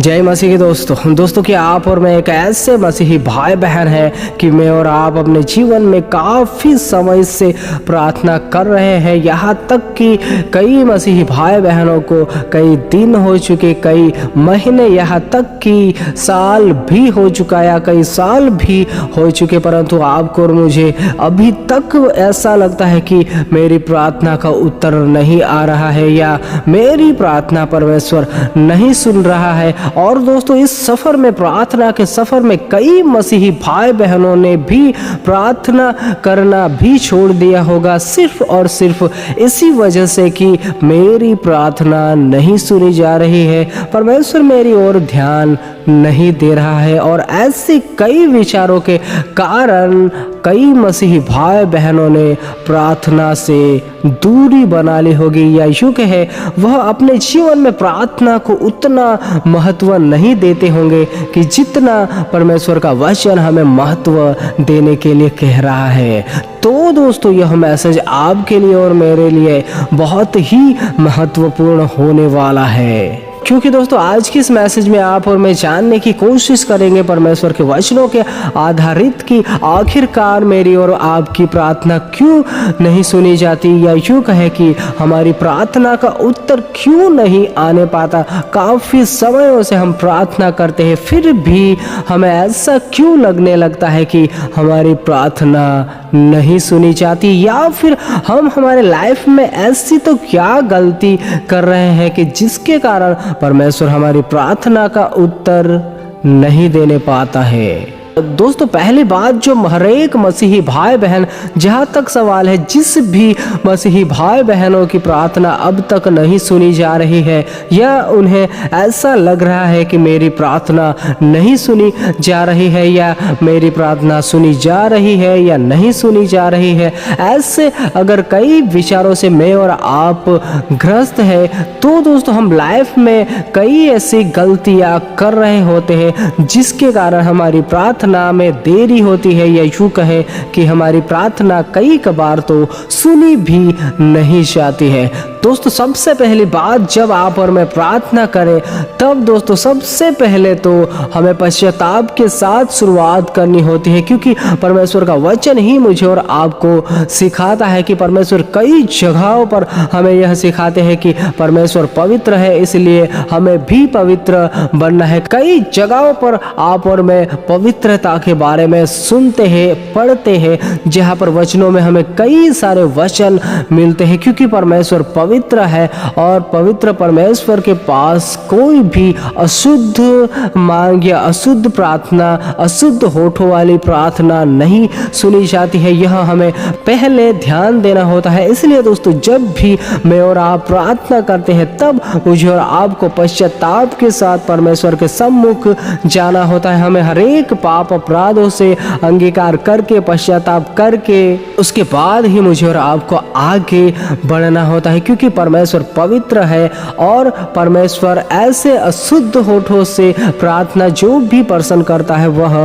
जय मसीह के दोस्तों कि आप और मैं एक ऐसे मसीही भाई बहन हैं कि मैं और आप अपने जीवन में काफ़ी समय से प्रार्थना कर रहे हैं। यहाँ तक कि कई मसीही भाई बहनों को कई दिन हो चुके, कई महीने, यहाँ तक कि साल भी हो चुका या कई साल भी हो चुके, परंतु आपको और मुझे अभी तक ऐसा लगता है कि मेरी प्रार्थना का उत्तर नहीं आ रहा है या मेरी प्रार्थना परमेश्वर नहीं सुन रहा है। और दोस्तों, इस सफ़र में, प्रार्थना के सफ़र में कई मसीही भाई बहनों ने भी प्रार्थना करना भी छोड़ दिया होगा, सिर्फ और सिर्फ इसी वजह से कि मेरी प्रार्थना नहीं सुनी जा रही है, परमेश्वर मेरी ओर ध्यान नहीं दे रहा है। और ऐसे कई विचारों के कारण कई मसीही भाई बहनों ने प्रार्थना से दूरी बना ली होगी, या यूँ कहे वह अपने जीवन में प्रार्थना को उतना महत्व नहीं देते होंगे कि जितना परमेश्वर का वचन हमें महत्व देने के लिए कह रहा है। तो दोस्तों, यह मैसेज आपके लिए और मेरे लिए बहुत ही महत्वपूर्ण होने वाला है, क्योंकि दोस्तों आज की इस मैसेज में आप और मैं जानने की कोशिश करेंगे परमेश्वर के वचनों के आधारित कि आखिरकार मेरी और आपकी प्रार्थना क्यों नहीं सुनी जाती, या यूँ कहे कि हमारी प्रार्थना का उत्तर क्यों नहीं आने पाता। काफ़ी समयों से हम प्रार्थना करते हैं, फिर भी हमें ऐसा क्यों लगने लगता है कि हमारी प्रार्थना नहीं सुनी जाती, या फिर हम हमारे लाइफ में ऐसी तो क्या गलती कर रहे हैं कि जिसके कारण परमेश्वर हमारी प्रार्थना का उत्तर नहीं देने पाता है। दोस्तों, पहली बात जो हर एक मसीही भाई बहन, जहाँ तक सवाल है, जिस भी मसीही भाई बहनों की प्रार्थना अब तक नहीं सुनी जा रही है, या उन्हें ऐसा लग रहा है कि मेरी प्रार्थना नहीं सुनी जा रही है, या मेरी प्रार्थना सुनी जा रही है या नहीं सुनी जा रही है, ऐसे अगर कई विचारों से मैं और आप ग्रस्त है, तो दोस्तों हम लाइफ में कई ऐसी गलतियाँ कर रहे होते हैं जिसके कारण हमारी प्रार्थना में देरी होती है, या यूँ कहे कि हमारी प्रार्थना कई बार तो सुनी भी नहीं जाती है। दोस्तों, सबसे पहली बात, जब आप और मैं प्रार्थना करें तब दोस्तों सबसे पहले तो हमें पश्चाताप के साथ शुरुआत करनी होती है, क्योंकि परमेश्वर का वचन ही मुझे और आपको सिखाता है कि परमेश्वर कई जगहों पर हमें यह सिखाते हैं कि परमेश्वर पवित्र है, इसलिए हमें भी पवित्र बनना है। कई जगहों पर आप और मैं पवित्रता के बारे में सुनते हैं, पढ़ते हैं, जहाँ पर वचनों में हमें कई सारे वचन मिलते हैं, क्योंकि परमेश्वर पवित्र है और पवित्र परमेश्वर के पास कोई भी अशुद्ध मांग या अशुद्ध प्रार्थना, अशुद्ध होठों वाली प्रार्थना नहीं सुनी जाती है। यह हमें पहले ध्यान देना होता है। इसलिए दोस्तों, जब भी मैं और आप प्रार्थना करते हैं तब मुझे और आपको पश्चाताप के साथ परमेश्वर के सम्मुख जाना होता है। हमें हर एक पाप अपराधों से अंगीकार करके, पश्चाताप करके, उसके बाद ही मुझे और आपको आगे बढ़ना होता है, क्योंकि परमेश्वर पवित्र है और परमेश्वर ऐसे अशुद्ध होठों से प्रार्थना जो भी पर्सन करता है वह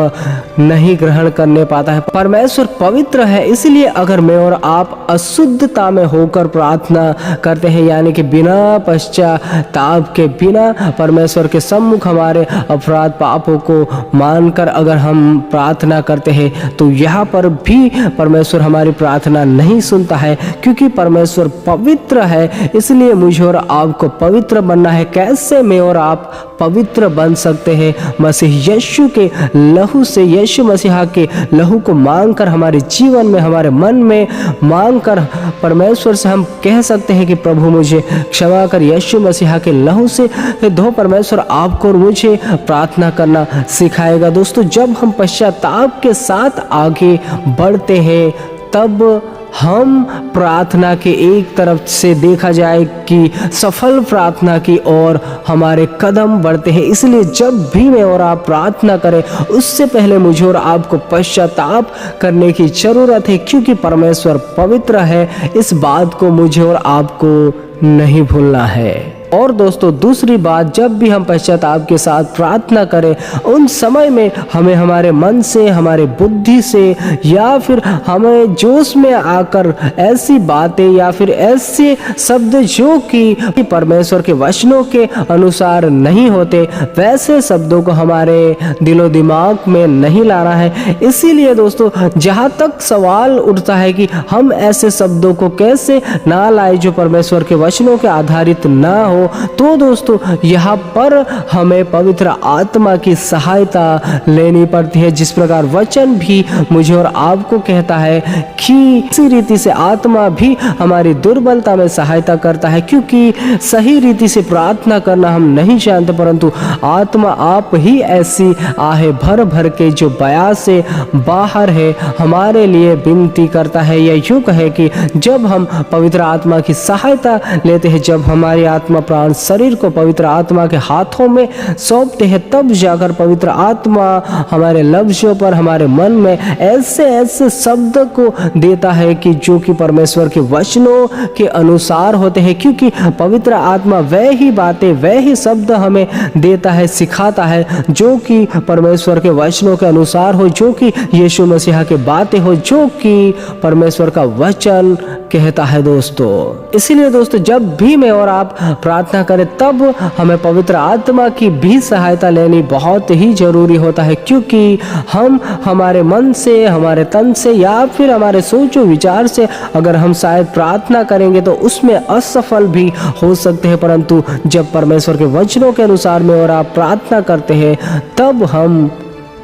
नहीं ग्रहण करने पाता है। परमेश्वर पवित्र है, इसलिए अगर मैं और आप अशुद्धता में होकर प्रार्थना करते हैं, यानी कि बिना पश्चाताप के, बिना परमेश्वर के सम्मुख हमारे अपराध पापों को मानकर अगर हम प्रार्थना करते हैं, तो यहाँ पर भी परमेश्वर हमारी प्रार्थना नहीं सुनता है, क्योंकि परमेश्वर पवित्र है। इसलिए मुझे और आपको पवित्र बनना है। कैसे मैं और आप पवित्र बन सकते हैं? मसीह यीशु के लहू से, यीशु मसीहा के लहू को मांगकर, हमारे जीवन में, हमारे मन में मांगकर परमेश्वर से हम कह सकते हैं कि प्रभु मुझे क्षमा कर, यीशु मसीहा के लहू से धो। परमेश्वर आपको और मुझे प्रार्थना करना सिखाएगा। दोस्तों, जब हम पश्चाताप के साथ आगे बढ़ते हैं तब हम प्रार्थना के एक तरफ से देखा जाए कि सफल प्रार्थना की ओर हमारे कदम बढ़ते हैं। इसलिए जब भी मैं और आप प्रार्थना करें, उससे पहले मुझे और आपको पश्चाताप करने की ज़रूरत है, क्योंकि परमेश्वर पवित्र है। इस बात को मुझे और आपको नहीं भूलना है। और दोस्तों दूसरी बात, जब भी हम पश्चाताप के साथ प्रार्थना करें उन समय में हमें हमारे मन से, हमारे बुद्धि से या फिर हमें जोश में आकर ऐसी बातें या फिर ऐसे शब्द जो कि परमेश्वर के वचनों के अनुसार नहीं होते, वैसे शब्दों को हमारे दिलो दिमाग में नहीं लाना है। इसीलिए दोस्तों जहाँ तक सवाल उठता है कि हम ऐसे शब्दों को कैसे ना लाए जो परमेश्वर के वचनों के आधारित ना हो, तो दोस्तों यहाँ पर हमें पवित्र आत्मा की सहायता लेनी पड़ती है। जिस प्रकार वचन भी मुझे और आपको कहता है कि इसी रीति से आत्मा भी हमारी दुर्बलता में सहायता करता है, क्योंकि सही रीति से प्रार्थना करना हम नहीं जानते, परंतु आत्मा आप ही ऐसी आहे भर भर के जो बया से बाहर है हमारे लिए विनती करता है। यह यूं कहे कि जब हम पवित्र आत्मा की सहायता लेते हैं, जब हमारी आत्मा प्राण शरीर को पवित्र आत्मा के हाथों में सौंपते हैं, तब जाकर पवित्र आत्मा हमारे लफ्जों पर, हमारे मन में ऐसे ऐसे शब्द को देता है कि जो कि परमेश्वर के वचनों के अनुसार होते हैं, क्योंकि पवित्र आत्मा वह ही बातें, वह ही शब्द हमें देता है, सिखाता है जो कि परमेश्वर के वचनों के अनुसार हो, जो कि यीशु मसीह के बातें हो, जो कि परमेश्वर का वचन कहता है दोस्तों। इसीलिए दोस्तों जब भी मैं और आप प्रार्थना करें तब हमें पवित्र आत्मा की भी सहायता लेनी बहुत ही जरूरी होता है, क्योंकि हम हमारे मन से, हमारे तन से या फिर हमारे सोचो विचार से अगर हम शायद प्रार्थना करेंगे तो उसमें असफल भी हो सकते हैं, परंतु जब परमेश्वर के वचनों के अनुसार में और आप प्रार्थना करते हैं तब हम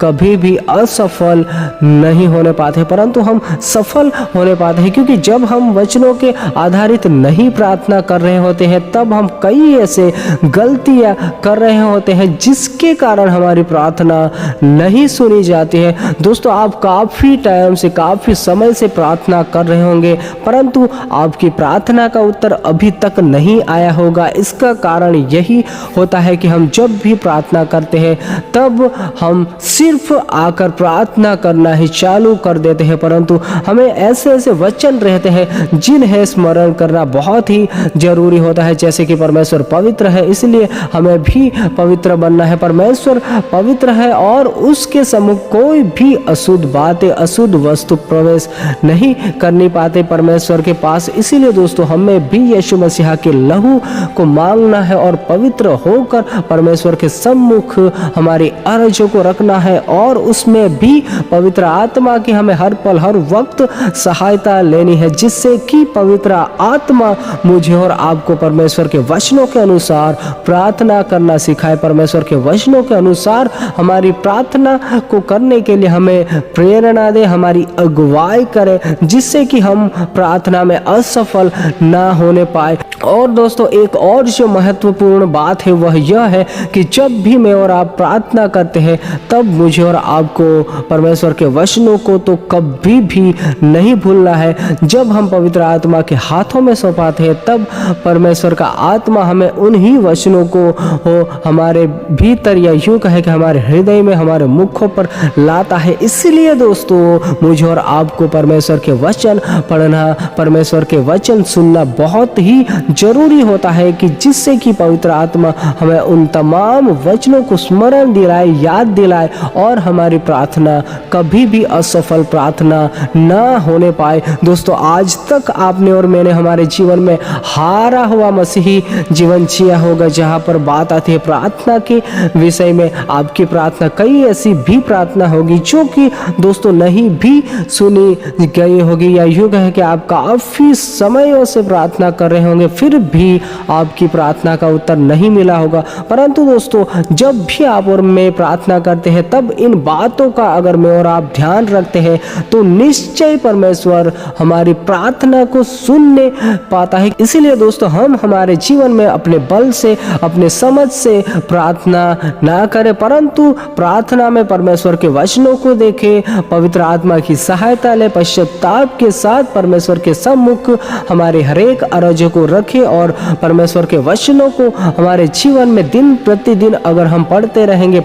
कभी भी असफल नहीं होने पाते, परंतु हम सफल होने पाते हैं, क्योंकि जब हम वचनों के आधारित नहीं प्रार्थना कर रहे होते हैं तब हम कई ऐसे गलतियां कर रहे होते हैं जिसके कारण हमारी प्रार्थना नहीं सुनी जाती है। दोस्तों आप काफ़ी टाइम से, काफ़ी समय से प्रार्थना कर रहे होंगे, परंतु आपकी प्रार्थना का उत्तर अभी तक नहीं आया होगा। इसका कारण यही होता है कि हम जब भी प्रार्थना करते हैं तब हम सिर्फ आकर प्रार्थना करना ही चालू कर देते हैं, परंतु हमें ऐसे ऐसे वचन रहते हैं जिन्हें स्मरण करना बहुत ही जरूरी होता है। जैसे कि परमेश्वर पवित्र है, इसलिए हमें भी पवित्र बनना है। परमेश्वर पवित्र है और उसके सम्मुख कोई भी अशुद्ध बातें, अशुद्ध वस्तु प्रवेश नहीं करनी पाते परमेश्वर के पास। इसीलिए दोस्तों हमें भी यीशु मसीह के लहू को मांगना है और पवित्र होकर परमेश्वर के सम्मुख हमारी अर्जों को रखना है, और उसमें भी पवित्र आत्मा की हमें हर पल हर वक्त सहायता लेनी है, जिससे कि पवित्र आत्मा मुझे और आपको परमेश्वर के वचनों के अनुसार प्रार्थना करना सिखाए, परमेश्वर के वचनों के अनुसार हमारी प्रार्थना को करने के लिए हमें प्रेरणा दे, हमारी अगुवाई करे, जिससे कि हम प्रार्थना में असफल ना होने पाए। और दोस्तों एक और जो महत्वपूर्ण बात है वह यह है कि जब भी मैं और आप प्रार्थना करते हैं तब मुझे और आपको परमेश्वर के वचनों को तो कभी भी नहीं भूलना है। जब हम पवित्र आत्मा के हाथों में सौंपाते हैं तब परमेश्वर का आत्मा हमें उन्हीं वचनों को हमारे भीतर, या यूं कहे कि हमारे हृदय में, हमारे मुखों पर लाता है। इसलिए दोस्तों मुझे और आपको परमेश्वर के वचन पढ़ना, परमेश्वर के वचन सुनना बहुत ही जरूरी होता है, कि जिससे कि पवित्र आत्मा हमें उन तमाम वचनों को स्मरण दिलाए, याद दिलाए, और हमारी प्रार्थना कभी भी असफल प्रार्थना ना होने पाए। दोस्तों आज तक आपने और मैंने हमारे जीवन में हारा हुआ मसीही जीवन जिया होगा, जहाँ पर बात आती है प्रार्थना के विषय में। आपकी प्रार्थना, कई ऐसी भी प्रार्थना होगी जो कि दोस्तों नहीं भी सुनी गई होगी, या यूं कहें कि आप काफ़ी समयों से प्रार्थना कर रहे होंगे फिर भी आपकी प्रार्थना का उत्तर नहीं मिला होगा। परंतु दोस्तों जब भी आप और मैं प्रार्थना करते हैं तब इन बातों का अगर मैं और आप ध्यान रखते हैं तो निश्चय परमेश्वर हमारी प्रार्थना को सुनने पाता है। इसीलिए दोस्तों हम हमारे जीवन में अपने बल से, अपने समझ से प्रार्थना ना करें, परंतु प्रार्थना में परमेश्वर के वचनों को देखें, पवित्र आत्मा की सहायता ले, पश्चाताप के साथ परमेश्वर के सम्मुख हमारे हरेक अर्ज को रखें, और परमेश्वर के वचनों को हमारे जीवन में दिन प्रतिदिन अगर हम पढ़ते रहेंगे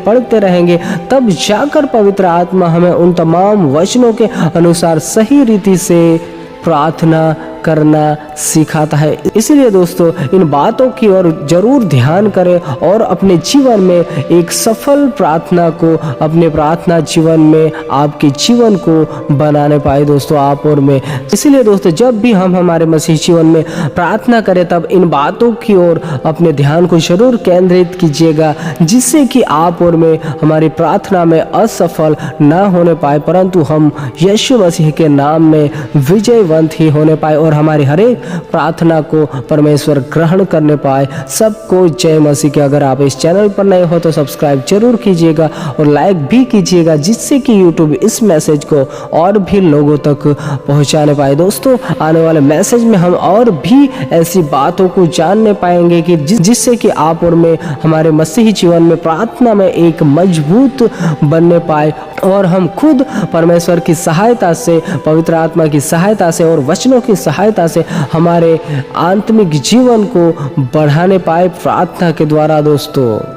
तब जाकर पवित्र आत्मा हमें उन तमाम वचनों के अनुसार सही रीति से प्रार्थना करना सिखाता है। इसलिए दोस्तों इन बातों की ओर जरूर ध्यान करें और अपने जीवन में एक सफल प्रार्थना को अपने प्रार्थना जीवन में आपके जीवन को बनाने पाए दोस्तों आप और मैं। इसलिए दोस्तों जब भी हम हमारे मसीह जीवन में प्रार्थना करें तब इन बातों की ओर अपने ध्यान को जरूर केंद्रित कीजिएगा, जिससे कि आप और मैं हमारी प्रार्थना में असफल ना होने पाए, परंतु हम यीशु मसीह के नाम में विजयवंत ही होने पाए और हमारी हर एक प्रार्थना को परमेश्वर ग्रहण करने पाए। सबको जय मसीह के। अगर आप इस चैनल पर नए हो तो सब्सक्राइब जरूर कीजिएगा और लाइक भी कीजिएगा, जिससे कि यूट्यूब इस मैसेज को और भी लोगों तक पहुंचाने पाए। दोस्तों आने वाले मैसेज में हम और भी ऐसी बातों को जानने पाएंगे कि जिससे कि आप और मैं हमारे मसीही जीवन में प्रार्थना में एक मजबूत बनने पाए और हम खुद परमेश्वर की सहायता से, पवित्र आत्मा की सहायता से और वचनों की सहायता से हमारे आत्मिक जीवन को बढ़ाने पाए प्रार्थना के द्वारा दोस्तों।